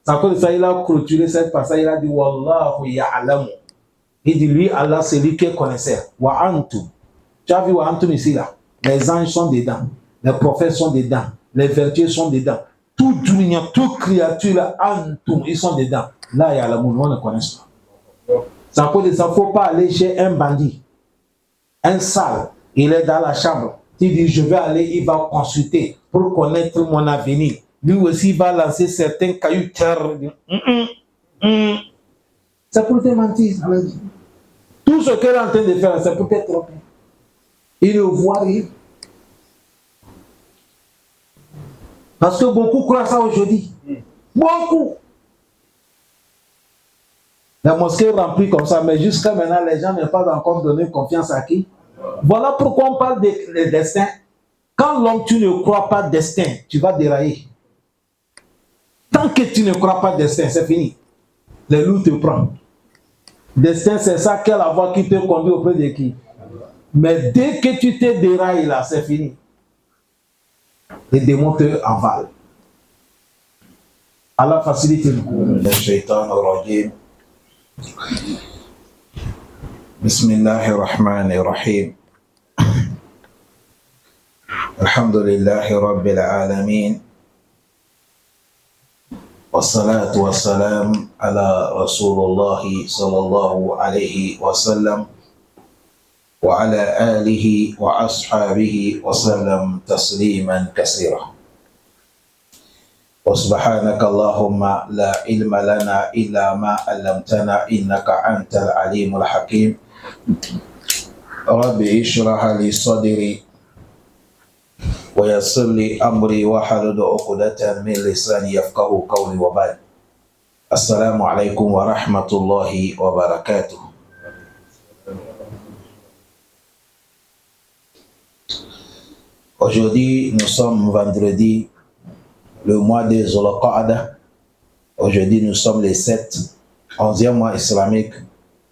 C'est à cause de ça, il a clôturé cette passage, il a dit Wallahu ya'lamu. Il dit lui, Allah, c'est lui qui est connaisseur. Wa antum. Tu as vu wa antum ici là? Les anges sont dedans, les prophètes sont dedans, les vertueux sont dedans. Toute créature là, antum, ils sont dedans. Là, ya'lamu, on ne connaît pas. C'est à cause de ça, il ne faut pas aller chez un bandit, un sale, il est dans la chambre. Il dit, je vais aller, il va consulter pour connaître mon avenir. Lui aussi, il va lancer certains cailloux terre. C'est pour te mentir. Tout ce qu'elle est en train de faire, c'est pour te tromper. Il ne voit rien. Parce que beaucoup croient ça aujourd'hui. Beaucoup. La mosquée est remplie comme ça, mais jusqu'à maintenant, les gens n'ont pas encore donné confiance à qui? Voilà pourquoi on parle de destin. Quand l'homme, tu ne crois pas destin, tu vas dérailler. Tant que tu ne crois pas destin, c'est fini. Les loups te prennent. Destin, c'est ça, quelle la voie qui te conduit auprès de qui? Mais dès que tu te dérailles là, c'est fini. Les démons te avalent. Allah facilite-nous. Le shaitan rajim. Bismillahirrahmanirrahim. Alhamdulillahi Rabbil Alamin. والصلاة والسلام على رسول الله صلى الله عليه وسلم وعلى آله وأصحابه وسلم تسليما كثيرا وسبحانك اللهم لا علم لنا إلا ما علمتنا إنك أنت العليم الحكيم رب اشرح لي صدري ويسر لي أمري واحلل عقدة من لساني يفقهوا قولي وبعد السلام عليكم ورحمة الله وبركاته. Aujourd'hui, nous sommes vendredi, le mois de Zulqa'ada. Aujourd'hui, nous sommes les 11e mois islamique,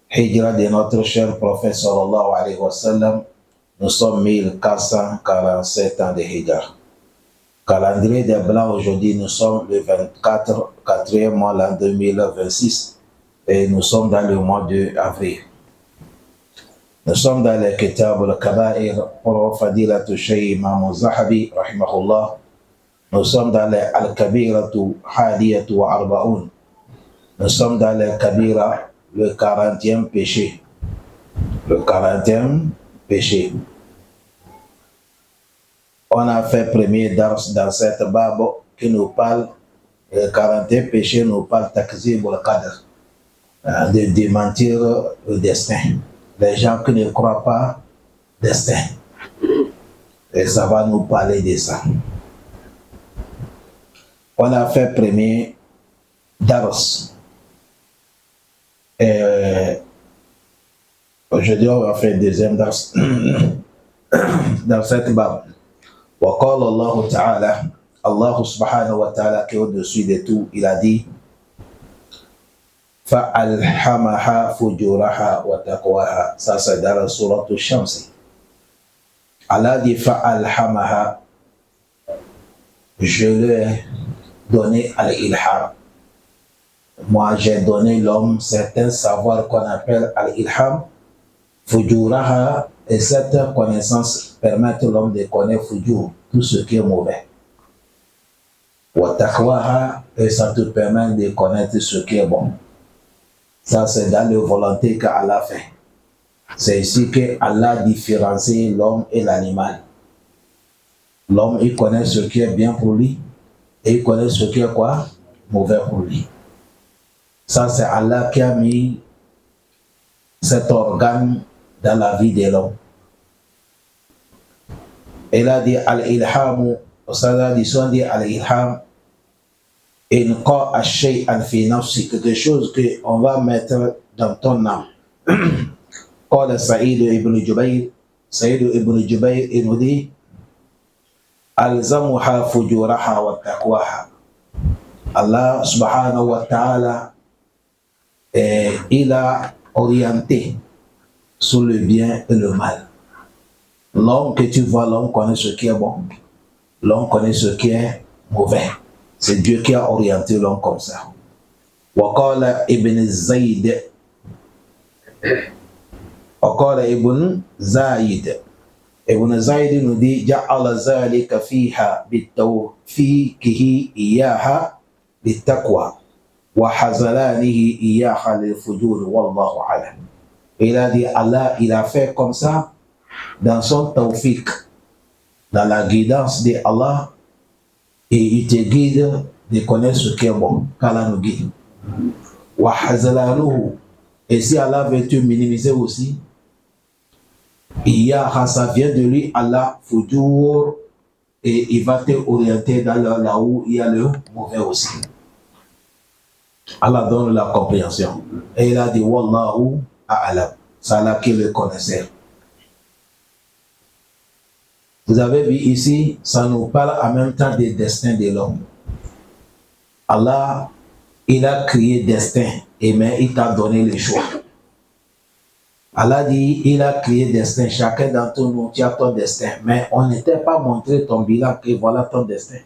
Hijra de notre cher prophète sallallahu alayhi wa sallam. Nous sommes 1447 ans de Hijra. Calendrier des Blancs, aujourd'hui, nous sommes le 4e mois, l'an 2026, et nous sommes dans le mois d'avril. Nous sommes dans le Kitab al-Kaba'ir pour Fadilatu Shaykh Imam Zahabi, rahimahullah. Nous sommes dans le Al-Kabiratu Hadiyatu wa Arba'un. Nous sommes dans le Kabira, le 40e péché. Le 40e péché. On a fait premier dars dans cette babo qui nous parle, le 40e péché nous parle takzib al-qadr, de démentir le destin. Les gens qui ne croient pas destin. Et ça va nous parler de ça. On a fait premier dars. Et aujourd'hui, on va faire deuxième dars dans cette babo. وقال الله تعالى الله سبحانه وتعالى qui est au-dessus de tout, il a dit فألهمها فجورها وتقواها. Ça c'est dans la sourate Shams. Allah dit فألهمها, je lui ai donné al-ilham. Moi j'ai donné l'homme certains savoirs qu'on appelle al-ilham. Fujuraha, et cette connaissance permet à l'homme de connaître fujur, tout ce qui est mauvais. Wa taqwaha, et ça te permet de connaître ce qui est bon. Ça c'est dans la volonté qu'Allah fait. C'est ici qu'Allah différencie l'homme et l'animal. L'homme, il connaît ce qui est bien pour lui, et il connaît ce qui est quoi? Mauvais pour lui. Ça c'est Allah qui a mis cet organe dans la vie de l'homme. Il a dit al-ilhamu, ça dit al-ilham, inqa ash-shay'an fi nafsi, quelque chose qu'on va mettre dans ton âme. Qala Saïd ibn Jubayr, il nous dit alzamuha fujuraha wa taqwaha. Allah subhanahu wa ta'ala, il a orienté sur le bien et le mal. L'homme que tu vois, l'homme connaît ce qui est bon, l'homme connaît ce qui est mauvais. C'est Dieu qui a orienté l'homme comme ça. وقال ابن زيد وقال ابن زايد ابن زايد ندي جعل ذلك فيها بالتوفيقه إياها للتقوى وحزلانه إياها للفجور والله أعلم. Il a dit Allah, il a fait comme ça dans son tawfiq, dans la guidance de Allah, et il te guide de connaître ce qui est bon, qu'Allah nous guide. Wa hazalanuhu, et si Allah veut te minimiser aussi, ça vient de lui, Allah, fujur, et il va te orienter dans là où il y a le mauvais aussi. Allah donne la compréhension. Et il a dit, Wallahu a'alam. C'est Allah qui le connaissait. Vous avez vu ici, ça nous parle en même temps des destins de l'homme. Allah, il a créé destin, et mais il t'a donné le choix. Allah dit, il a créé destin. Chacun d'entre nous, tu as ton destin. Mais on n'était pas montré ton bilan que voilà ton destin.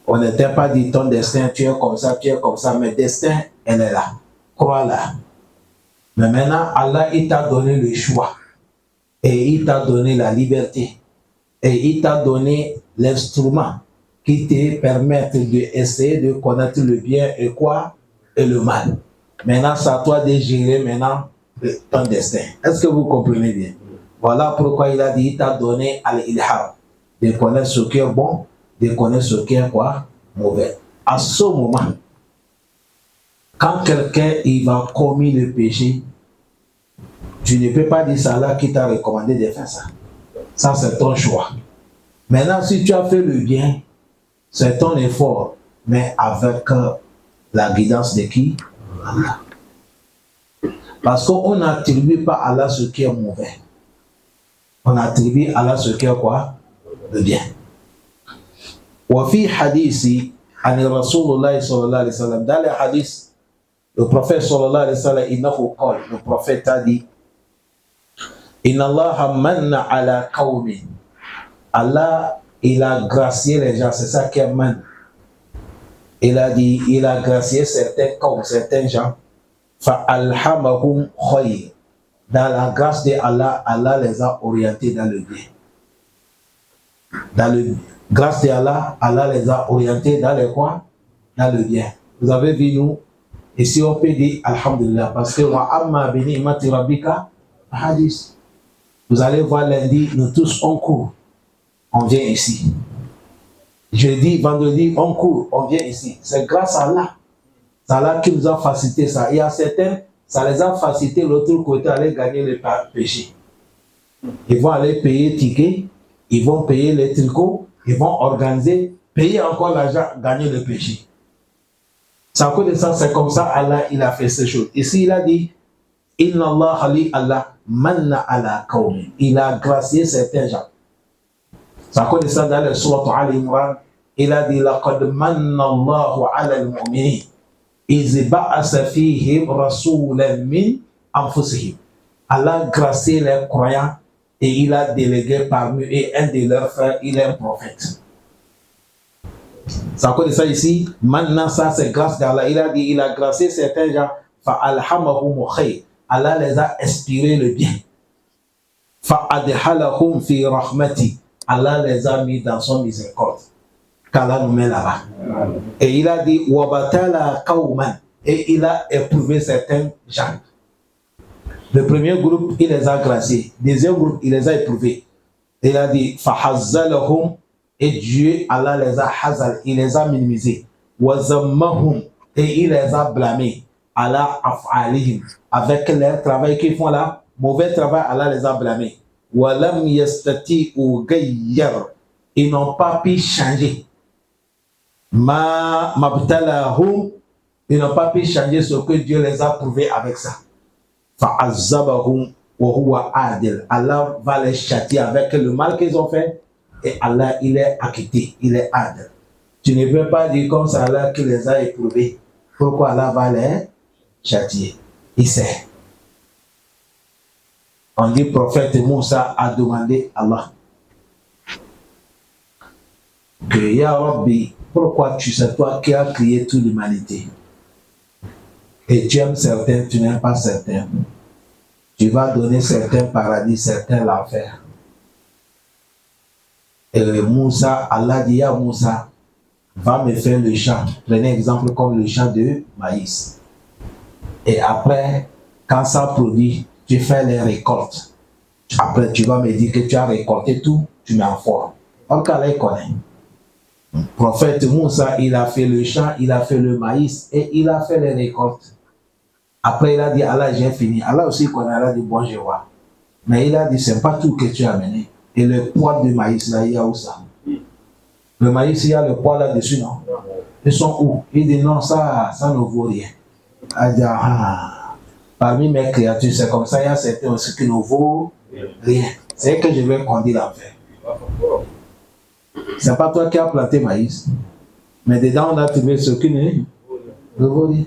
On n'était pas dit ton destin, tu es comme ça, mais destin, elle est là. Crois-la. Mais maintenant, Allah, il t'a donné le choix. Et il t'a donné la liberté. Et il t'a donné l'instrument qui te permet d'essayer de connaître le bien et quoi et le mal. Maintenant, c'est à toi de gérer maintenant ton destin. Est-ce que vous comprenez bien? Voilà pourquoi il a dit, il t'a donné al-ilham, de connaître ce qui est bon, de connaître ce qui est quoi mauvais. À ce moment, quand quelqu'un il va commettre le péché, tu ne peux pas dire ça là qui t'a recommandé de faire ça. Ça, c'est ton choix. Maintenant, si tu as fait le bien, c'est ton effort, mais avec la guidance de qui? Allah. Parce qu'on n'attribue pas à Allah ce qui est mauvais. On attribue à Allah ce qui est quoi? Le bien. وفي حديث عن رسول الله صلى الله عليه وسلم, dans le hadith, le prophète صلى الله عليه وسلم, إنه قال, le prophète a dit, إن الله من على قوم, Allah, il a gracié les gens, c'est ça qui est man. Il a dit, il a gracié certains qawm, certains gens, فَأَلْحَمَهُمْ خَيْرٍ. Dans la grâce de Allah, Allah les a orientés dans le bien. Dans la grâce de Allah, Allah les a orientés dans le quoi? Dans le bien. Vous avez vu nous, ici on peut dire Alhamdulillah, parce que wa amma bi ni'mati rabbika hadith. Vous allez voir lundi, nous tous on court. On vient ici. Jeudi, vendredi, on court, on vient ici. C'est grâce à Allah. C'est Allah qui nous a facilité ça. Il y a certains, ça les a facilité l'autre côté, aller gagner le péché. Ils vont aller payer ticket, ils vont payer les tricots, ils vont organiser, payer encore l'argent, gagner le péché. C'est à cause de ça, c'est comme ça Allah il a fait ces choses. Ici il a dit, Inna Allah ali Allah manna ala qawmi. Il a gracié certains gens. C'est à cause de ça dans le sourate Al-Imran, il a dit, laqad manna Allahu ala al-mu'minin. إِذْ بَعَثَ فِيهِمْ رَسُولًا مِنْ أَنفُسِهِمْ. Allah a gracié les croyants et il a délégué parmi eux un de leurs frères, il est un prophète. C'est à cause de ça ici, maintenant ça c'est grâce d'Allah. Il a dit, il a gracié certains gens, فَأَلْحَمَهُمُ خَيْرٍ. Allah les a inspiré le bien. فَأَدْخَلَهُمْ فِي رَحْمَتِهِ. Allah les a mis dans son miséricorde. Qu'Allah nous met là-bas. Et il a dit, Wabatala Kauman. Et il a éprouvé certains gens. Le premier groupe, il les a graciés. Le deuxième groupe, il les a éprouvés. Il a dit, Fahazzalahum. Et Dieu, Allah les a hazal. Il les a minimisés. Wazammahum. Et il les a blâmés. Allah af'alihim. Avec leur travail qu'ils font là, mauvais travail, Allah les a blâmés. Walam yastati'u gayyar. Ils n'ont pas pu changer. Mabtalahum, ils n'ont pas pu changer ce que Dieu les a prouvé avec ça. Fa'azzabahum wa huwa adil. Allah va les châtier avec le mal qu'ils ont fait et Allah il est acquitté, il est adil. Tu ne peux pas dire comme ça Allah qui les a éprouvés. Pourquoi Allah va les châtier? Il sait. On dit prophète Moussa a demandé à Allah que Ya Rabbi, pourquoi tu sais toi qui as créé toute l'humanité? Et tu aimes certains, tu n'aimes pas certains. Tu vas donner certains paradis, certains l'enfer. Et Moussa, Allah dit à Moussa, va me faire le champ. Prenez exemple comme le champ de maïs. Et après, quand ça produit, tu fais les récoltes. Après, tu vas me dire que tu as récolté tout, tu mets en forme. Donc, Allah connaît. Le prophète Moussa, il a fait le champ, il a fait le maïs et il a fait les récoltes. Après, il a dit, Allah, j'ai fini. Allah aussi connaît, Allah dit, bon, je vois. Mais il a dit, c'est pas tout que tu as amené. Et le poids du maïs, là, il y a où ça? Le maïs, il y a le poids là-dessus, non? Ils sont où? Il dit, non, ça ne vaut rien. Il dit, ah, parmi mes créatures, c'est comme ça, il y a certains aussi qui ne vaut rien. C'est que je vais conduire l'enfer. C'est pas toi qui as planté maïs. Mais dedans, on a trouvé ce qui ne vaut rien.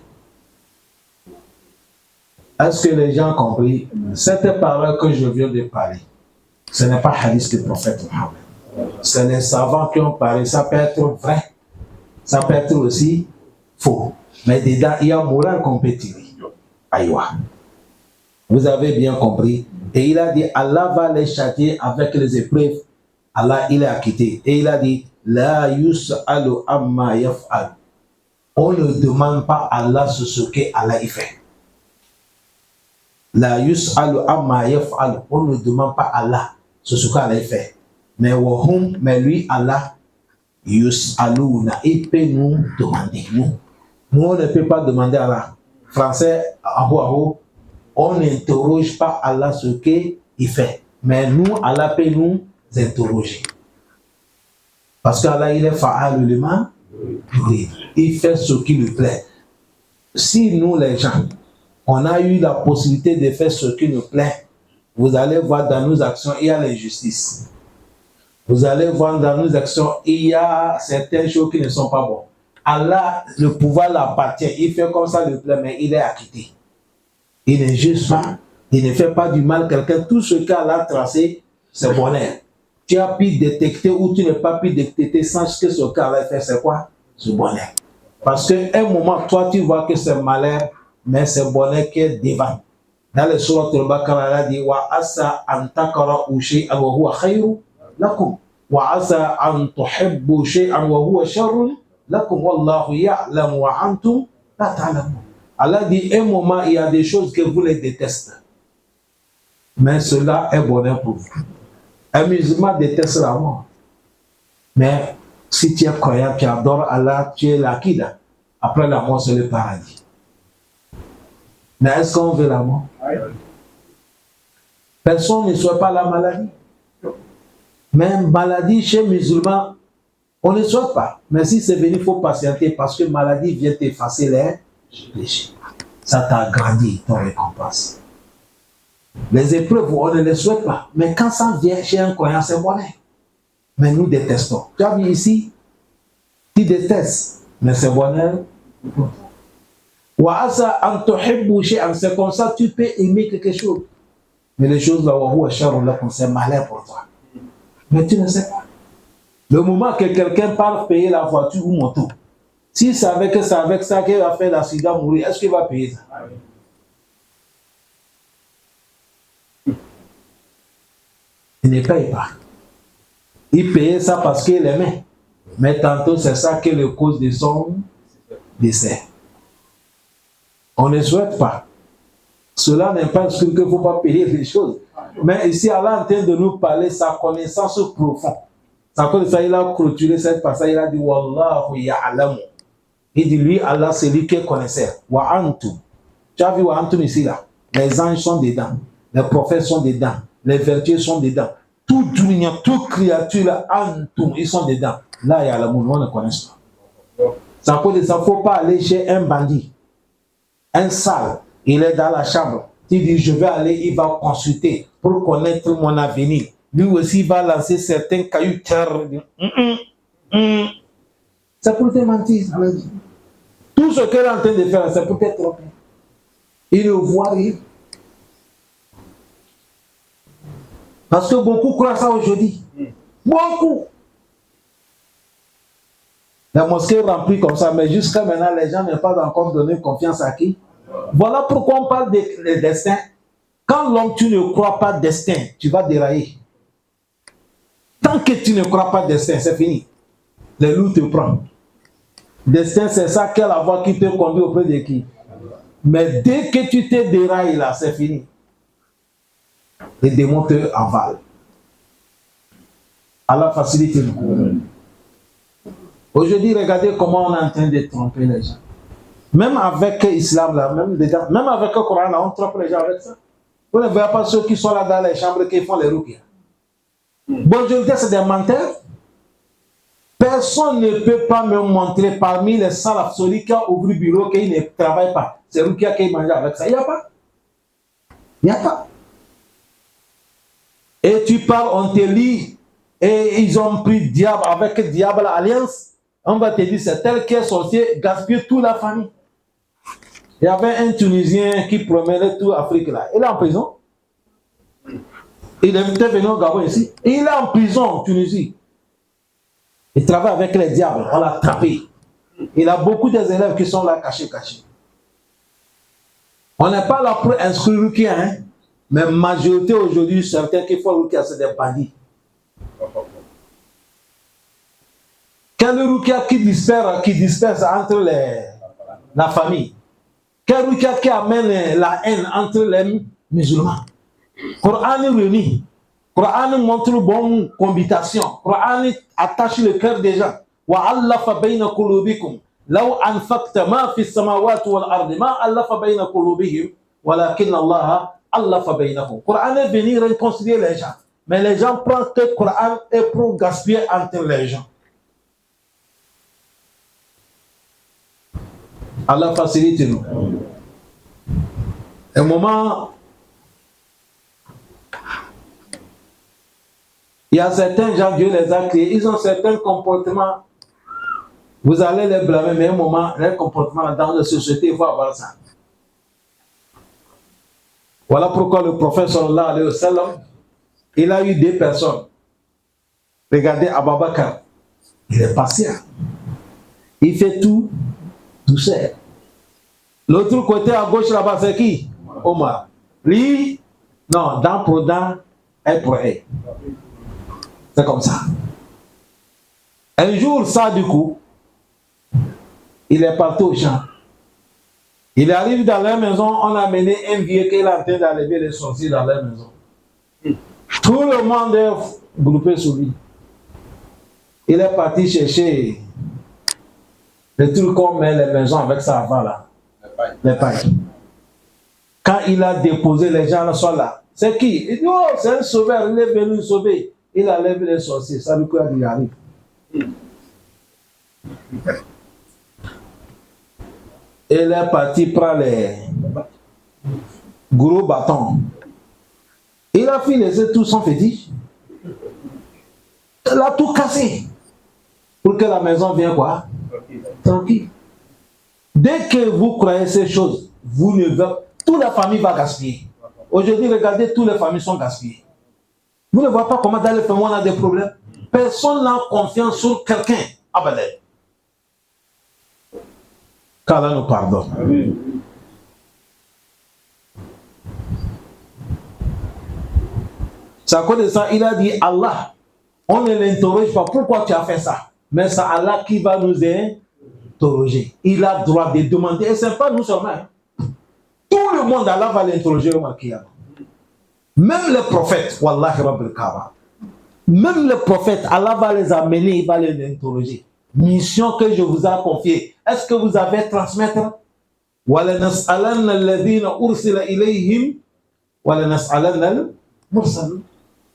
Est-ce que les gens ont compris? Cette parole que je viens de parler, ce n'est pas hadith du prophète Mohammed. C'est les savants qui ont parlé. Ça peut être vrai, ça peut être aussi faux. Mais dedans, il y a morale qu'on peut tirer. Aïwa. Vous avez bien compris. Et il a dit, Allah va les châtier avec les épreuves. Allah, il est acquitté. Et il a dit, La yus'alu amma yaf'al. On ne demande pas à Allah ce que Allah y fait. La yus'alu amma yaf'al. On ne demande pas à Allah ce qu'Allah y fait. Mais lui, Allah, yus'aluna. Il peut nous demander. Nous, on ne peut pas demander à Allah. Français, on n'interroge pas Allah ce qu'il fait. Mais nous, Allah peut nous interroger. Parce qu'Allah, il est fa'al lima yurid. Il fait ce qui lui plaît. Si nous, les gens, on a eu la possibilité de faire ce qui nous plaît, vous allez voir dans nos actions, il y a l'injustice. Vous allez voir dans nos actions, il y a certaines choses qui ne sont pas bonnes. Allah, le pouvoir l'appartient. Il fait comme ça le plaît, mais il est acquitté. Il ne juge pas. Il ne fait pas du mal à quelqu'un. Tout ce qu'Allah a tracé, c'est bonheur. Tu as pu détecter ou tu n'as pas pu détecter sans que ce qu'Allah fait, c'est quoi? C'est bonheur. Parce qu'à un moment, toi, tu vois que c'est malheur, mais c'est bonheur qui est devant. Dans le surat al-Baqarah, Allah dit wa asa an takra'u shay'an wa huwa khayrun lakum wa asa an tuhibbu shay'an wa huwa sharrun lakum wallahu ya'lamu wa antum la ta'lamun. Allah dit un moment, il y a des choses que vous les détestez. Mais cela est bonheur pour vous. Un musulman déteste la mort. Mais si tu es croyant, tu adores Allah, tu es l'aqida. Après la mort, c'est le paradis. Mais est-ce qu'on veut la mort? Personne ne souhaite pas la maladie. Même maladie chez les musulmans, on ne souhaite pas. Mais si c'est venu, il faut patienter parce que maladie vient t'effacer les péchés. Ça t'a grandi, ton récompense. Les épreuves, on ne les souhaite pas. Mais quand ça vient chez un croyant, c'est bonheur. Mais nous détestons. Tu as vu ici, tu détestes, mais c'est bonheur. C'est comme ça tu peux aimer quelque chose. Mais les choses là, c'est malheur pour toi. Mais tu ne sais pas. Le moment que quelqu'un part payer la voiture ou moto, s'il savait que c'est avec ça qu'il va faire l'accident, mourir, est-ce qu'il va payer ça? Il ne paye pas. Il payait ça parce qu'il aimait. Mais tantôt, c'est ça qui est la cause de son décès. On ne souhaite pas. Cela n'est pas ce qu'il ne faut pas payer les choses. Mais ici, Allah est en train de nous parler sa connaissance profonde. Sa connaissance, il a clôturé cette passage, il a dit Wallahu ya'lamu. Il dit lui, Allah, c'est lui qui est connaisseur. Wa antum. Tu as vu Wa antum ici là? Les anges sont dedans. Les prophètes sont dedans. Les vertueux sont dedans. Toute créature là, antum, ils sont dedans. Là, ya'lamu, on ne connaît pas. Ça ne faut pas aller chez un bandit. Un sale, il est dans la chambre. Il dit, je vais aller, il va consulter pour connaître mon avenir. Lui aussi, il va lancer certains cailloux terre. C'est pour te mentir. Tout ce qu'elle est en train de faire, c'est pour te tromper. Il ne voit rien. Parce que beaucoup croient ça aujourd'hui. Beaucoup. La mosquée est remplie comme ça, mais jusqu'à maintenant, les gens n'ont pas encore donné confiance à qui? Voilà pourquoi on parle des destins. Quand l'homme, tu ne crois pas destin, tu vas dérailler. Tant que tu ne crois pas destin, c'est fini. Les loups te prennent. Destin, c'est ça, quelle la voie qui te conduit auprès de qui? Mais dès que tu te dérailles là, c'est fini. Les démons te avalent. Allah facilite nous. Aujourd'hui, regardez comment on est en train de tromper les gens. Même avec l'islam, là, même avec le Coran, là, on trompe les gens avec ça. Vous ne voyez pas ceux qui sont là dans les chambres qui font les ruqyas. Bon, je veux dire, c'est des menteurs. Personne ne peut pas me montrer parmi les salafs, celui qui a ouvert le bureau, qui ne travaille pas. C'est ruqya qui mange avec ça. Il n'y a pas. Il n'y a pas. Et tu parles, on te lit, et ils ont pris diable avec diable alliance. On va te dire, c'est tel qui est sorcier, gaspiller toute la famille. Il y avait un Tunisien qui promenait toute l'Afrique là. Il est en prison. Il était venu au Gabon ici. Il est en prison en Tunisie. Il travaille avec les diables. On l'a attrapé. Il a beaucoup des élèves qui sont là cachés. On n'est pas là pour inscrire Rukia, hein? Mais majorité aujourd'hui, certains qui font Rukia, c'est des bandits. Quel Rukia qui disperse entre la famille? Quel Rukia qui amène la haine entre les musulmans? Coran réunit. Coran montre une bonne cohabitation. Coran attache le cœur des gens. وَعَلَّفَ بَيْنَ قُلُوبِكُمْ لَوْ أَنْفَقْتَ مَا فِي السَّمَاوَاتِ وَالْأَرْضِ مَا أَلَّفَ بَيْنَ قُلُوبِهِمْ وَلَكِنَّ اللَّهَ أَلَّفَ بَيْنَهُمْ. Coran est venu réconcilier les gens. Mais les gens prennent que le Coran est pour gaspiller entre les gens. Allah facilite nous. Un moment, il y a certains gens, Dieu les a créés, ils ont certains comportements. Vous allez les blâmer, mais un moment, les comportements dans la société, il faut avoir ça. Voilà pourquoi le prophète sallallahu alayhi wa sallam, il a eu 2 personnes. Regardez Abu Bakr, il est patient. Il fait tout seul. L'autre côté à gauche là-bas, c'est qui? Omar. Lui, non, dent pour dent, œil pour œil. C'est comme ça. Un jour, ça du coup, il est parti au champ. Il arrive dans leur maison, on a amené un vieux qui est en train d'enlever les sorciers dans leur maison. Tout le monde est groupé sur lui. Il est parti chercher le truc qu'on met les maisons avec ça avant là. Les pailles. Quand il a déposé, les gens sont là. C'est qui? Il dit, oh, c'est un sauveur, il est venu sauver. Il a levé les sorciers, ça lui quoi il arrive. Il est parti prendre les gros bâtons. Il a fait laisser tout son fétiche. Il a tout cassé. Pour que la maison vienne quoi? Tranquille. Dès que vous croyez ces choses, vous ne verrez, toute la famille va gaspiller. Aujourd'hui, regardez, toutes les familles sont gaspillées. Vous ne voyez pas comment dans les familles on a des problèmes. Personne n'a confiance sur quelqu'un. Abadan. Qu'Allah nous pardonne. Amen. C'est à cause de ça, il a dit Allah. On ne l'interroge pas pourquoi tu as fait ça. Mais c'est Allah qui va nous interroger. Il a le droit de demander. Et ce n'est pas nous seulement. Tout le monde, Allah va l'interroger au Qiyamah. Même les prophètes, Wallahi Rabbil Kaaba. Même les prophètes, Allah va les amener, il va les interroger. Mission que je vous ai confiée. Est-ce que vous avez transmettre? وَلَنَسْأَلَنَّ الَّذِينَ أُرْسِلَ إِلَيْهِمْ وَلَنَسْأَلَنَّ الْمُرْسَلِينَ.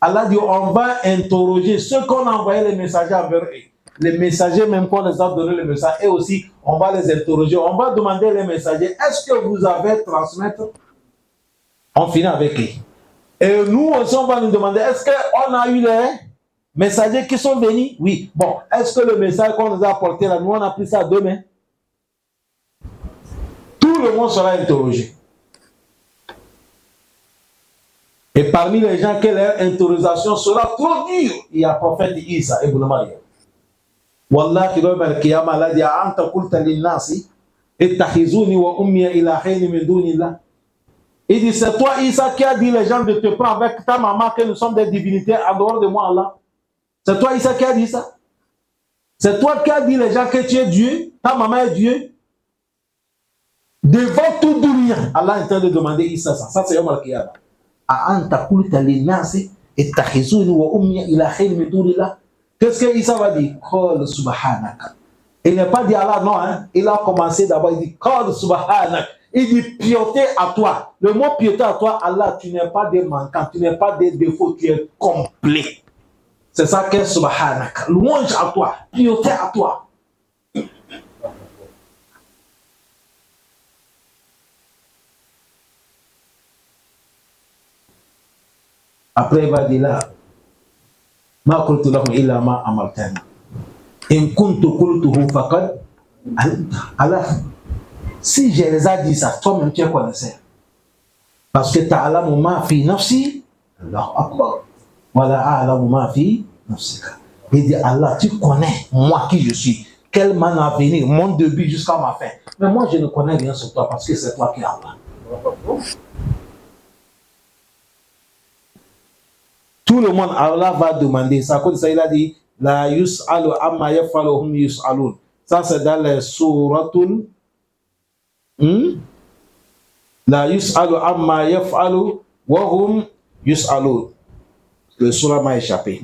Allah dit, on va interroger ceux qu'on a envoyé les messagers envers eux. Les messagers, même qu'on les a donné le message, et aussi, on va les interroger. On va demander les messagers, est-ce que vous avez transmettre? On finit avec eux. Et nous aussi, on va nous demander, est-ce qu'on a eu les messagers qui sont venus? Oui. Bon, est-ce que le message qu'on nous a apporté là, nous on a pris ça demain? Tout le monde sera interrogé. Et parmi les gens que leur interrogation sera trop dure, il y a le prophète Isa ibn Maryam. Wallahi, il a dit, Anta qulta linnasi Ittakhizuni wa ummiya ilahayni min dunillah. Il dit, c'est toi, Isa, qui a dit les gens de te prendre avec ta maman que nous sommes des divinités en dehors de moi, Allah. C'est toi, Isa, qui a dit ça. C'est toi qui a dit les gens que tu es Dieu, ta maman est Dieu. Devant tout dunya, Allah est en train de demander Isa ça. Ça, c'est Yom al-Qiyamah. A'anta qulta linnasi ittakhizuni wa ummiya ilahayni min dunillah. Qu'est-ce que Isa va dire? Qul subhanaka. Il n'est pas dit Allah, non, hein. Il a commencé d'abord, il dit Qul subhanaka. Il dit piété à toi. Le mot piété à toi, Allah, tu n'es pas des manquants, tu n'es pas des défauts, tu es complet. C'est ça qu'est subhanaka. Louange à toi, piété à toi. Après, il va dire là, ma qultu lahum illa ma amartani. In kuntu qultuhu faqad Allah. Si je les ai dit ça, toi-même tu es connaisseur. Parce que ta'alamu ma fi nafsi, Allahu akbar. Wala a'lamu ma fi nafsika. Il dit Allah, tu connais moi qui je suis. Quel man à venir, mon début jusqu'à ma fin. Mais moi je ne connais rien sur toi parce que c'est toi qui es Allah. Tout le monde, Allah va demander. Ça, comme ça, il a dit la yus'alu amma yaf'alu hum yus'alun. Ça, c'est dans les souratul. La yus'alu amma yaf'alu wa hum yus'alun. Le surah m'a échappé.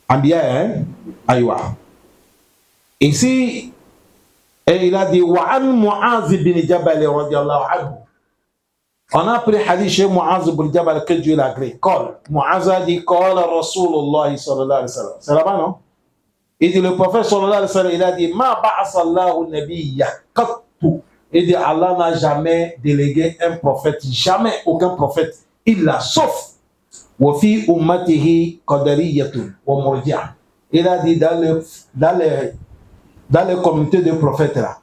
Anbiya, hein? Aïwa. Ici, et il a dit wa an Mu'az bin Jabal radiyallahu anhu. On a pris hadith chez Mu'az bin Jabal que Dieu l'a gré. Mu'az a dit qala Rasulullah sallallahu alayhi wa sallam. C'est là-bas, non? Il dit le prophète sallallahu alayhi wa sallam, il a dit ma ba'asallahu nabiyya qattu. Il dit Allah n'a jamais délégué un prophète, jamais aucun prophète. Il l'a sauf. Wa fi ummatihi qadariyatun wa murji'a. Il a dit dans les communautés de prophètes là,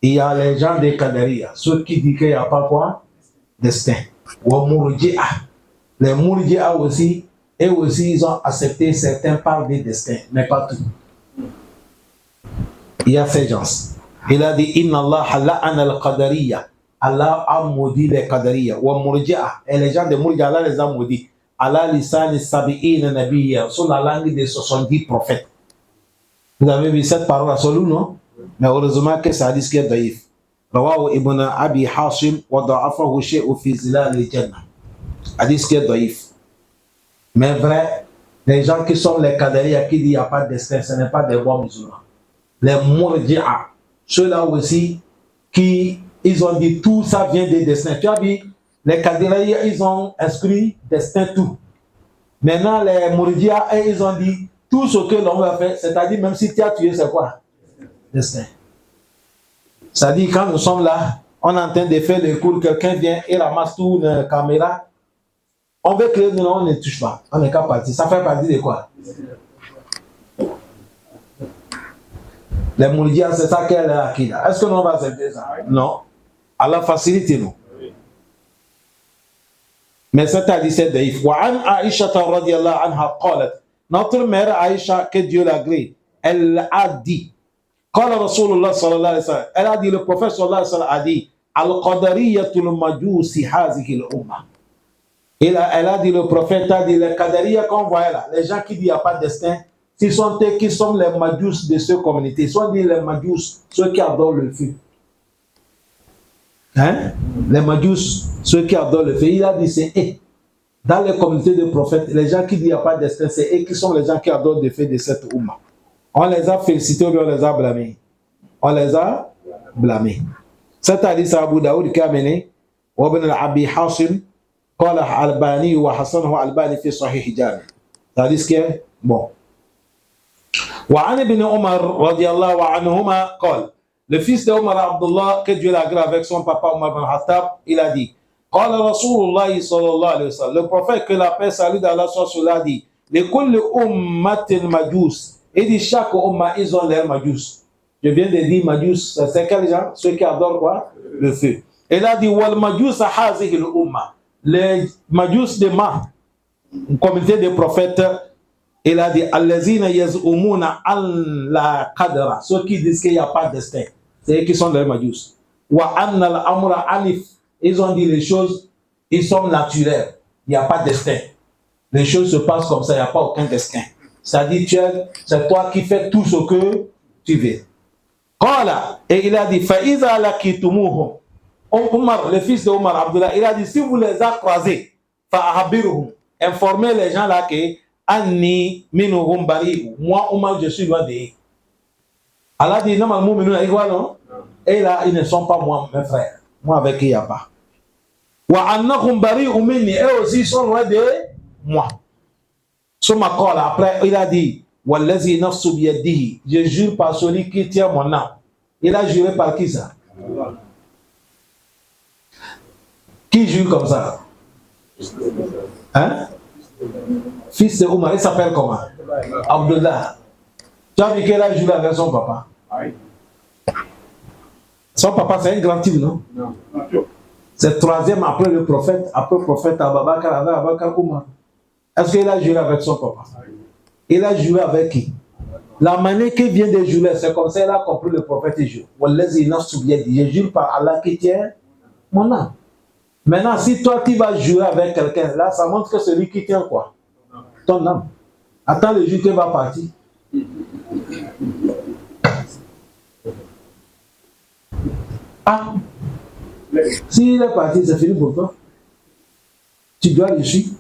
il y a les gens des Qadariya, ceux qui disent qu'il n'y a pas quoi? Destin. Wa murji'a. Les murji'a aussi, et aussi ils ont accepté certains parts des destins, mais pas tout. Il y a ces gens. Il a dit inna Allah la'ana al-Qadariya. Allah a maudit les Qadariya. Wa murji'a. Et les gens de murji'a, Allah les a maudits. Allah lisani sabi'ina nabiyya. Sur la langue des 70 prophètes. Vous avez vu cette parole à Solou, non? Mais heureusement que ça dit qu'il est daïf. Rawahu ibn Abi Hashim wa da'afahu shay'u fi zilal al-jannah. Hadith qui est daïf. Mais vrai, les gens qui sont les Qadariya qui disent qu'il n'y a pas de destin, ce n'est pas des bons musulmans. Les murji'a, ceux-là aussi, qui ils ont dit tout ça vient des destins. Tu as vu, les Qadariya, ils ont inscrit destin tout. Maintenant, les murji'a, ils ont dit tout ce que l'homme a fait, c'est-à-dire même si tu as tué, c'est quoi? Destin. C'est-à-dire quand nous sommes là, on est en train de faire le cours, quelqu'un vient et ramasse toute une caméra, on veut créer, non, on ne touche pas, on n'est qu'à partir. Ça fait partie de quoi? Les moulidiens, c'est ça qu'elle est acquis là. Est-ce que nous on va accepter ça? Non. Allah facilite nous. Mais c'est à dire c'est daïf. Wa an Aïcha radiyallahu anha qalat. Notre mère Aïcha, que Dieu la gré, elle a dit, qala Rasulullah sallallahu alayhi wa sallam, elle a dit, le prophète sallallahu alayhi wa sallam a dit, al-qadariyatul majusi hazihi al-umma. Elle a dit, le prophète a dit, les qadariya qu'on voit là, les gens qui disent qu'il n'y a pas de destin, ce sont eux qui sont les majus de cette communauté. Ils sont dit les majus, ceux qui adorent le feu. Hein? Les majus, ceux qui adorent le feu. Il a dit, c'est eux. Dans les communautés de prophètes, les gens qui disent qu'il n'y a pas de destin, c'est eux qui sont les gens qui adorent le feu de cette umma. On les a félicités ou on les a blâmés? On les a blâmés. Cet hadith, c'est Abu Daoud qui a mené, Ibn al-Abi Hashim, قال الباني وحسنه الباني في صحيح جامع. hadith qui est bon. وعن ابن عمر رضي الله عنهما قال, le fils de Omar Abdullah, que Dieu l'aggrave avec son papa Omar bin Khattab, il a dit, قال رسول الله صلى الله عليه وسلم, le prophète que la paix salue d'Allah soit sur lui a dit, لكل أمة مجوس, il dit chaque umma ils ont leur majus. Je viens de dire majus, c'est quels gens? Ceux qui adorent quoi? Le feu. Il a dit wal majus hazihi al umma, les majus de Ma, une communauté de prophètes. Il a dit allazina yaz'umuna alla qadra, ceux qui disent qu'il n'y a pas de destin. c'est eux qui sont les Majus. Wa anna al-amra alif. Ils ont dit les choses, ils sont naturels. Il n'y a pas de destin. Les choses se passent comme ça, il n'y a pas aucun destin. C'est-à-dire, c'est toi qui fais tout ce que tu veux. Voilà. Et il a dit, Fa'iza lakitumuhum. Omar, le fils de Omar Abdullah, il a dit, si vous les avez croisés, fa'ahabiruhum, informez les gens là que Anni minuhum bari, moi Omar, je suis loin d'eux. Allah dit, non, non? Et là, ils ne sont pas moi, mes frères. Moi, avec eux, il n'y a pas. Wa annahum bari'un minni, eux aussi ils sont loin de moi. Après, il a dit, Wallazi nafsu biyadihi, je jure par celui qui tient mon âme. Il a juré par qui ça? Qui jure comme ça? Hein? Fils de Omar, il s'appelle comment? Abdullah. Tu as vu qu'il a juré avec son papa? Son papa, c'est un grand type, non? Non. C'est troisième après le prophète Ababakar, avec Abakar Omar. Est-ce qu'il a juré avec son papa? Il a juré avec qui? La manière qu'il vient de jurer, c'est comme ça qu'il a compris le prophète et jure. Je jure par Allah qui tient mon âme. Maintenant, si toi tu vas jurer avec quelqu'un, là, ça montre que celui qui tient quoi? Ton âme. Attends le jour qu'il va partir. Ah! S'il est parti, c'est fini pour toi. Tu dois le suivre.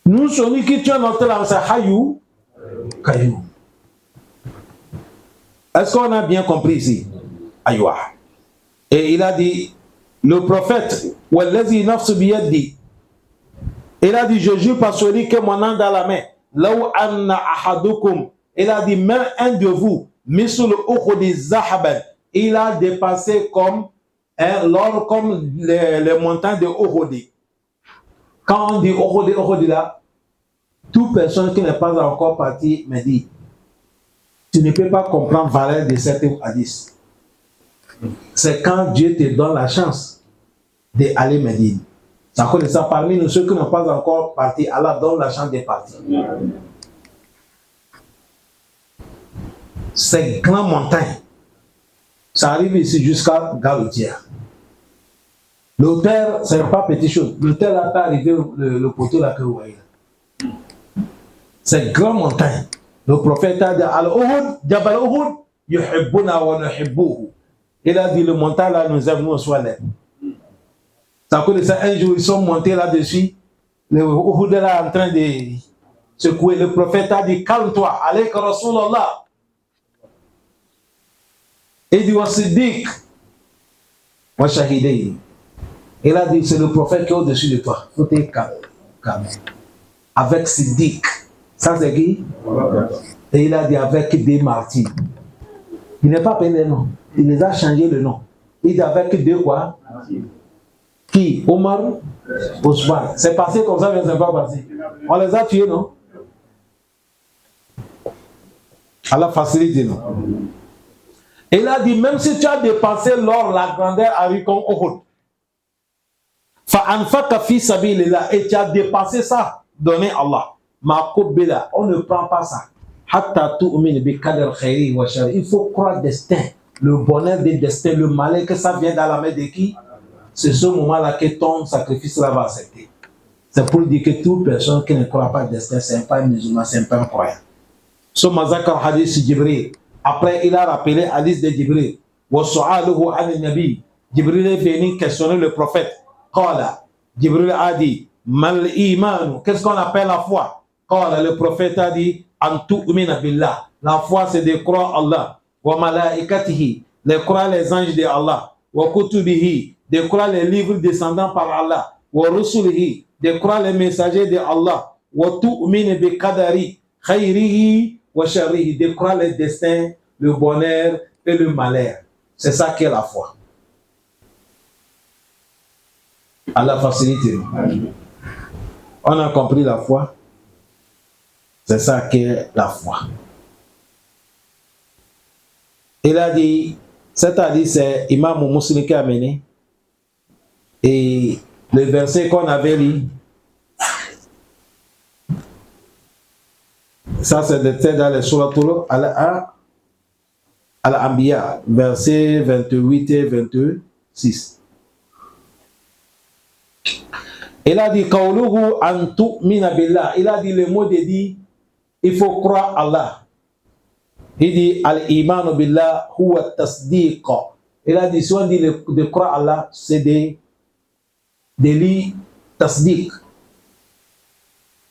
Nous, celui qui tient notre âme, c'est Hayou, Kayou. Est-ce qu'on a bien compris ici? Ayoua. Et il a dit, le prophète, Wallazi nafsu biyadi, il a dit, je jure par celui que mon âme dans la main. Laou anna ahadukum, il a dit, même un de vous, misul ukhudi zahaban, il a dépassé comme l'or, comme les montagnes de Uhud. Quand on dit Uhud là, toute personne qui n'est pas encore partie me dit, tu ne peux pas comprendre la valeur de cette hadith. C'est quand Dieu te donne la chance d'aller Médine. Ça connaît ça parmi nous, ceux qui n'ont pas encore parti, Allah donne la chance de partir. Ces grandes montagnes, ça arrive ici jusqu'à Galoutière. L'auteur, ce n'est pas petite chose. L'auteur n'a pas arrivé le poteau là que vous voyez. C'est grande montagne. Le prophète a dit Al-Uhud, Jabal Uhud, yuhibbuna wa nuhibbuhu. Il a dit le montagne là nous aimons soit là. Ça connaît ça, un jour ils sont montés là-dessus. Le Uhud est là en train de secouer. Le prophète a dit calme-toi, alayka Rasulallah. Il dit wa Siddiq, wa Shahidayni. Il a dit, c'est le prophète qui est au-dessus de toi. Il faut être calme. Avec Siddiq. Ça, c'est qui? Et il a dit, avec des martyrs. Il n'est pas appelé le nom. Il les a changé le nom. Il dit, avec deux quoi? Qui? Omar, Ousmane. C'est passé comme ça, mais c'est pas passé. On les a tués, non? Allah facilite, non? Il a dit, même si tu as dépensé l'or, la grandeur arrive comme Uhud. Fa'anfaka fi sabilillah, et tu as dépassé ça, donné Allah. Ma kubila, on ne prend pas ça. Hatta tu'min bi qadar khairi wa shari. Il faut croire le destin, le bonheur des destins, le malheur que ça vient dans la main de qui? C'est ce moment-là que ton sacrifice là va accepter. C'est pour dire que toute personne qui ne croit pas le destin, c'est pas un musulman, c'est pas un croyant. Ce mazakar hadith Jibril. Après, il a rappelé hadith de Jibril. Wa su'aluhu an nabi. Jibril est venu questionner le prophète. Qala, Jibril a dit, mal iman, qu'est-ce qu'on appelle la foi? Qala, le prophète a dit, an tu'mina billah. La foi, c'est de croire Allah. Wa malaikatihi, de croire les anges de Allah. Wa kutubihi, de croire les livres descendants par Allah. Wa rusulihi, de croire les messagers de Allah. Wa tu'mina bi qadari khayrihi wa sharrihi, de croire les destins, le bonheur et le malheur. C'est ça qui est la foi. À la facilité. On a compris la foi. C'est ça qu'est la foi. Il a dit, cet hadith, c'est Imam Muslim qui a amené. Et le verset qu'on avait lu, ça c'est dans le Suratul Al-Anbiya, versets 28 et 26. Il a dit qawluhu an tu'mina billah. Il a dit le mot de dit il faut croire Allah. Il dit al-iman billah huwa tasdiq. Il a dit si on dit de croire Allah, c'est de lire tasdiq,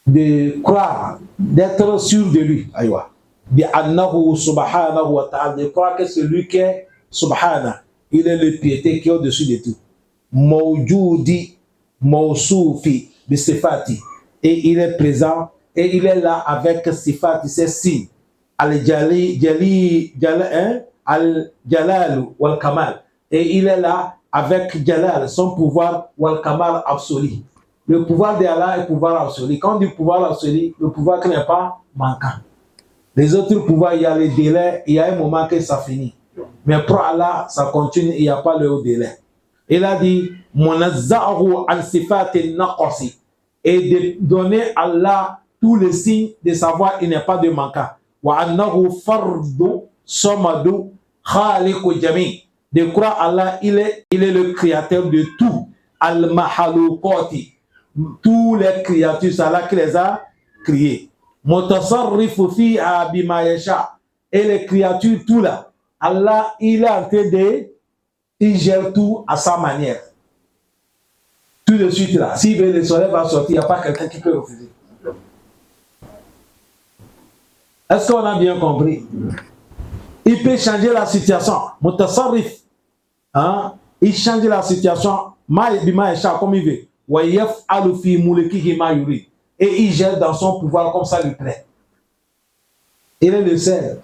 de croire, d'être sûr de lui. Aïwa. Bi annahu subhanahu wa ta'ala, de croire que c'est lui qui est subhana, il est le piété qui est au-dessus de tout. Mawjoudi mawsoufi bi sifati, et il est présent et il est là avec sifati, c'est signes. Al-Jalal wal Kamal, et il est là avec Jalal, son pouvoir, wal Kamal absolu. Le pouvoir d'Allah est pouvoir absolu. Quand on dit pouvoir absolu, le pouvoir qui n'est pas manquant. Les autres pouvoirs, il y a les délais, il y a un moment que ça finit. Mais pour Allah, ça continue, il n'y a pas le délai. Il a dit Munazzahu an sifatin naqsi, et de donner à Allah tous les signes de savoir il n'est pas de manquant. Wa annahu fardu samadu khaliqu jami, de croire Allah, il est le créateur de tout. Al mahalukoti, tous les créatures, c'est Allah qui les a créées. Mutasarrifu fiha bima yasha, et les créatures tout là, Allah il est en train de, il gère tout à sa manière. Tout de suite là, si le soleil va sortir, il n'y a pas quelqu'un qui peut refuser. Est-ce qu'on a bien compris? Il peut changer la situation. Mutasarrif, hein? Il change la situation comme il veut. Wa yaf'alu fi mulkihi ma yurid, et il gère dans son pouvoir comme ça lui plaît. Il est le seul.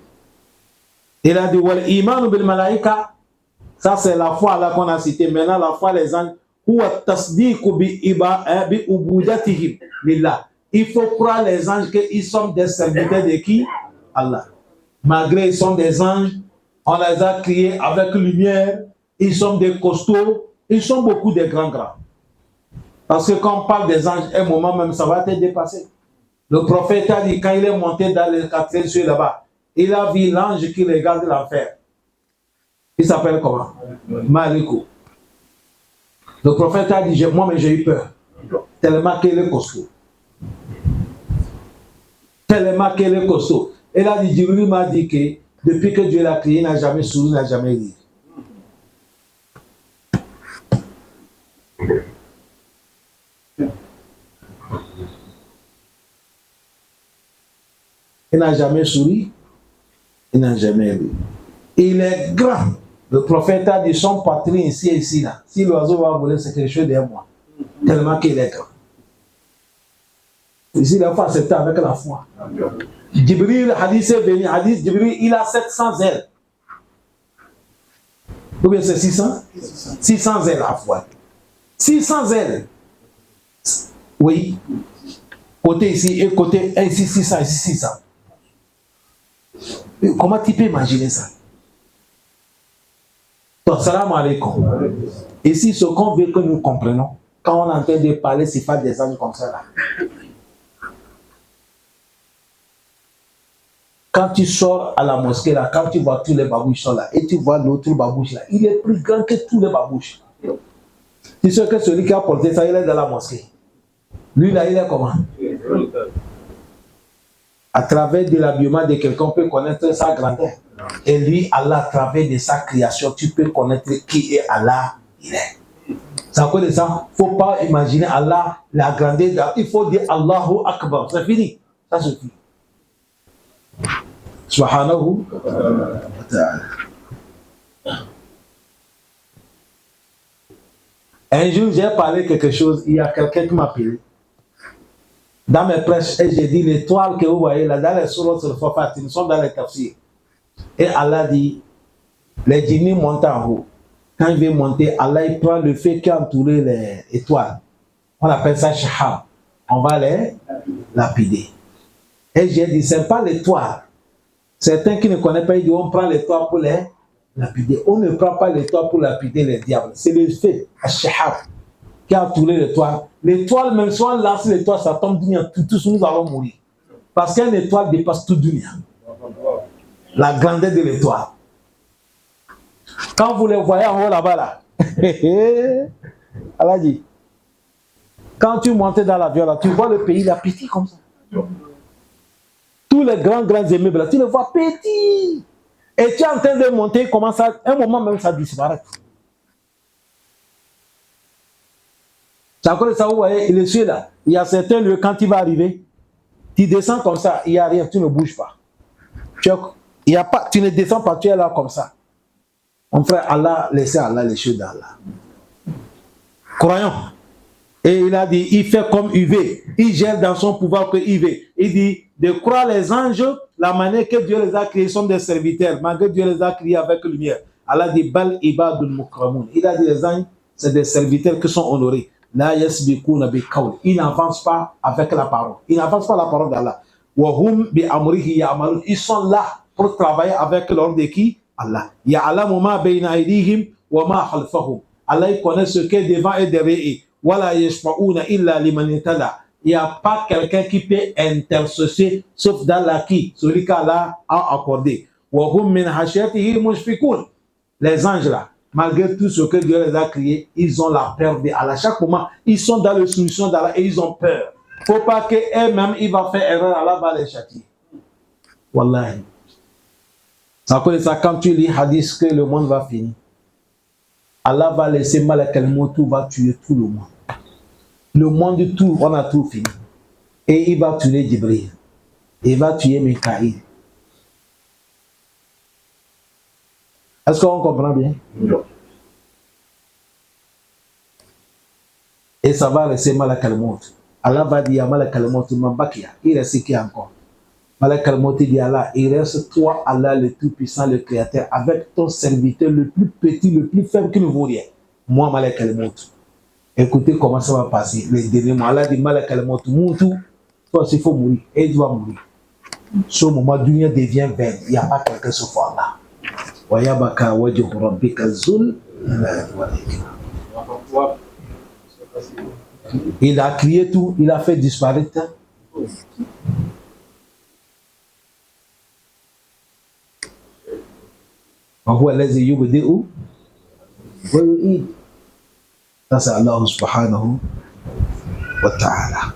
Il a dit wal imanu bil malaika, ça c'est la foi là qu'on a cité. Maintenant la foi les anges, huwa tasdiqu bi ubudatihim lillah. Il faut croire les anges qu'ils sont des serviteurs de qui? Allah. Malgré ils sont des anges, on les a créés avec lumière, ils sont des costauds, ils sont beaucoup de grands. Parce que quand on parle des anges, un moment même, ça va te dépasser. Le prophète a dit, quand il est monté dans le 4e ciel là-bas, il a vu l'ange qui regarde l'enfer. Il s'appelle comment? Malikou. Le prophète a dit, moi, mais j'ai eu peur. Tellement qu'il est costaud. Tellement qu'il est costaud. Et là, Jibril m'a dit que depuis que Dieu l'a créé, il n'a jamais souri, il n'a jamais ri. Il n'a jamais souri, il n'a jamais ri. Il est grand. Le prophète a dit son poitrine ici et ici là. Si l'oiseau va voler, c'est quelque chose derrière moi. Tellement qu'il est grand. Ici, il faut accepter avec la foi. Jibril, hadith est venu, hadith Jibril, il a 700 ailes. Ou bien c'est 600? 600 ailes à la fois. 600 ailes. Oui. Côté ici et côté ici 600, ici 600. Comment tu peux imaginer ça? Donc, salam alaikum. Ici, ce qu'on veut que nous comprenions, quand on est en train de parler, c'est pas des anges comme ça là. Quand tu sors à la mosquée là, quand tu vois tous les babouches sont là, et tu vois l'autre babouche là, il est plus grand que tous les babouches. Tu sais que celui qui a porté ça, il est dans la mosquée. Lui là, il est comment? À travers de l'habillement de quelqu'un, on peut connaître sa grandeur. Et lui, Allah, à travers de sa création, tu peux connaître qui est Allah, il est. C'est à cause de ça, il ne faut pas imaginer Allah, la grandeur. Il faut dire Allahu Akbar. C'est fini. Ça suffit. Subhanahu wa ta'ala. Un jour, j'ai parlé quelque chose, il y a quelqu'un qui m'a appelé. Dans mes prêches, et j'ai dit l'étoile que vous voyez là, dans les sourates sur le Fafat, ils sont dans les tafsirs. Et Allah dit, les djinnis montent en haut. Quand il veut monter, Allah il prend le feu qui a entouré les étoiles. On appelle ça shahab. On va les lapider. Et j'ai dit, ce n'est pas l'étoile. Certains qui ne connaissent pas, ils disent, on prend l'étoile pour les lapider. On ne prend pas l'étoile pour lapider les diables. C'est le feu, shahab, qui a entouré l'étoile. L'étoile, même si on lance l'étoile, ça tombe dunya, tous nous allons mourir. Parce qu'une étoile dépasse tout dunya. La grandeur de l'étoile. Quand vous les voyez en haut là-bas, là, Allah dit, quand tu montes dans l'avion, là, tu vois le pays là, petit comme ça. Tous les grands immeubles, là, tu les vois petits. Et tu es en train de monter, commence à un moment même ça disparaît. C'est à cause de ça, vous voyez, le ciel là, il y a certains lieux, quand il va arriver, tu descends comme ça, il n'y a rien, tu ne bouges pas. Tu ne descends pas, tu es là comme ça. Mon frère, Allah, laissez Allah les choses d'Allah. Croyons. Et il a dit, il fait comme UV. Il gère dans son pouvoir que UV. Il dit, de croire les anges, la manière que Dieu les a créés sont des serviteurs, malgré Dieu les a créés avec lumière. Allah dit, Bal ibadul mukramun. Il a dit, les anges, c'est des serviteurs qui sont honorés. La yasbikuna bi qawl. Ils n'avancent pas avec la parole. Ils n'avancent pas la parole d'Allah. Wa hum bi amrihi ya'malun. Ils sont là pour travailler avec l'ordre de qui? Allah. Ya'lamu ma bayna aydihim wa ma khalfahum. Allah il connaît ce qui est devant et derrière eux. Wala yashfa'una illa liman itada. Il n'y a pas quelqu'un qui peut intercéder sauf d'Allah qui, celui qu'Allah a accordé. Wa hum min hashiyatihi mushfiqun. Les anges là, malgré tout ce que Dieu les a créés, ils ont la peur d'Allah. À chaque moment, ils sont dans la soumission d'Allah et ils ont peur. Il ne faut pas qu'eux-mêmes, ils vont faire erreur, Allah va les châtier. Wallahi. C'est à cause de ça, quand tu lis hadith que le monde va finir, Allah va laisser Malak al-Maut, va tuer tout le monde. Le monde tout, on a tout fini. Et il va tuer Jibril. Il va tuer Mikaïl. Est-ce qu'on comprend bien? Non. Et ça va rester Malak al-Maut. Allah va dire à Malak al-Maut, Mambakia, il reste qui encore? Malak al-Maut dit à Allah, il reste toi, Allah le Tout-Puissant, le Créateur, avec ton serviteur le plus petit, le plus faible qui ne vaut rien. Moi, Malak al-Maut. Écoutez comment ça va passer. Les derniers mots, Allah dit Malak al-Maut, Moutou, toi aussi il faut mourir. Et il doit mourir. Ce moment, Dunia devient vaine. Il n'y a pas quelqu'un sauf Allah. Wayabaka wajhu rabbika zul. Il a crié tout, il a fait disparaître. Ça c'est Allah subhanahu wa ta'ala.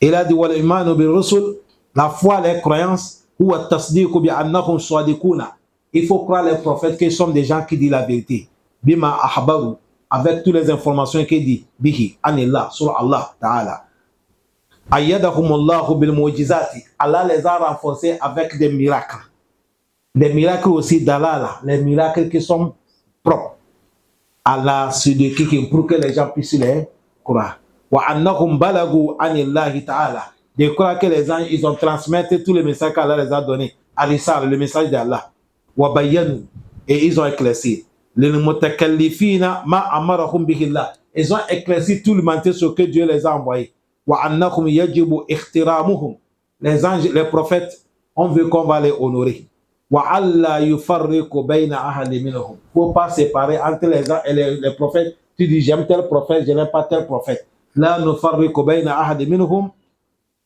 Il a dit wal imanu bil rusul, la foi, les croyances. Il faut croire les prophètes qui sont des gens qui disent la vérité. Bima ahbaru, avec toutes les informations qu'il dit. Bihi, anillah, sur Allah ta'ala. Ayyadahumullahu bil mu'jizati. Allah les a renforcés avec des miracles. Les miracles aussi d'Allah, les miracles qui sont propres. Allah, pour que les gens puissent les croire. Wa annahum balagu anillahi ta'ala. De croire que les anges, ils ont transmis tous les messages qu'Allah les a donnés. Al-Isar, le message d'Allah. Wa bayyanu, et ils ont éclairci. Lil mutakallifina ma amarahum bihillah. Ils ont éclairci tout le mentir ce que Dieu les a envoyés. Wa annahum yajibu ikhtiramuhum. Les anges, les prophètes, on veut qu'on va les honorer. Wa alla yufarriqu bayna ahadin minhum. Faut pas séparer entre les anges et les prophètes. Tu dis j'aime tel prophète, je n'aime pas tel prophète. La nufarriqu bayna ahadin minhum.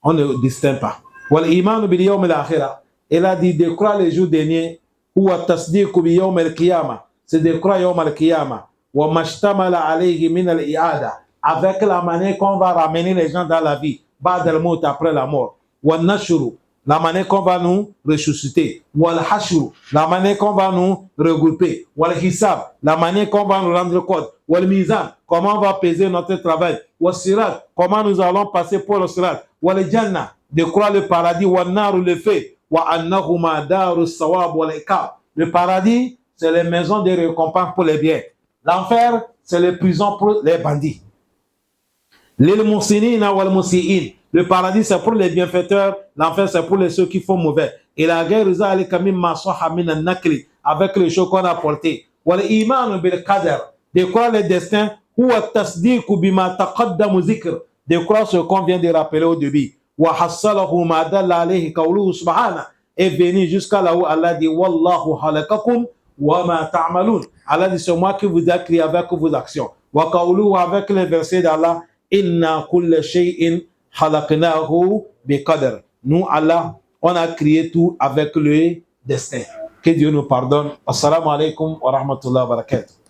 On ne distingue pas. Wal iman bil yawm al akhirah. Il a dit de croire les jours derniers. Ou tasdiq bi yawm al qiyamah. C'est de croire yawm al qiyamah. Wa mashtamala alayhi min al i'ada. Avec la manière qu'on va ramener les gens dans la vie. Ba'd al maut, après la mort. Wa nashru, la manière qu'on va nous ressusciter. Wal hashru, la manière qu'on va nous regrouper. Wal hisab, la manière qu'on va nous rendre compte. Wal mizan, comment on va peser notre travail. Wal sirat, comment nous allons passer pour le sirat. Wal jannah, de croire le paradis. Wal naru, le feu. Wa annahuma daru sawab wal iqab. Le paradis, c'est les maisons de récompense pour les biens. L'enfer, c'est les prisons pour les bandits. Lil musinina wal musiin. Le paradis, c'est pour les bienfaiteurs. L'enfer, c'est pour les ceux qui font mauvais. Et la guerre, avec les choses qu'on a portées. Wal iman bil qadar. De croire le destin. Ou tasdiq bima taqaddamu zikr. De croire ce qu'on vient de rappeler au début. Wa hassalahu ma dalla alayhi qawluhu subhanahu. Et venir jusqu'à là où Allah dit wallahu halakakum wa ma ta'malun. Allah dit c'est moi qui vous ai créé avec vos actions. Wa qawluhu, avec les versets d'Allah. Inna kulla shay'in halaqnahu bi qadar. Nous, Allah, on a créé tout avec le destin. Que Dieu nous pardonne. Assalamu alaikum wa rahmatullahi wa barakatuh.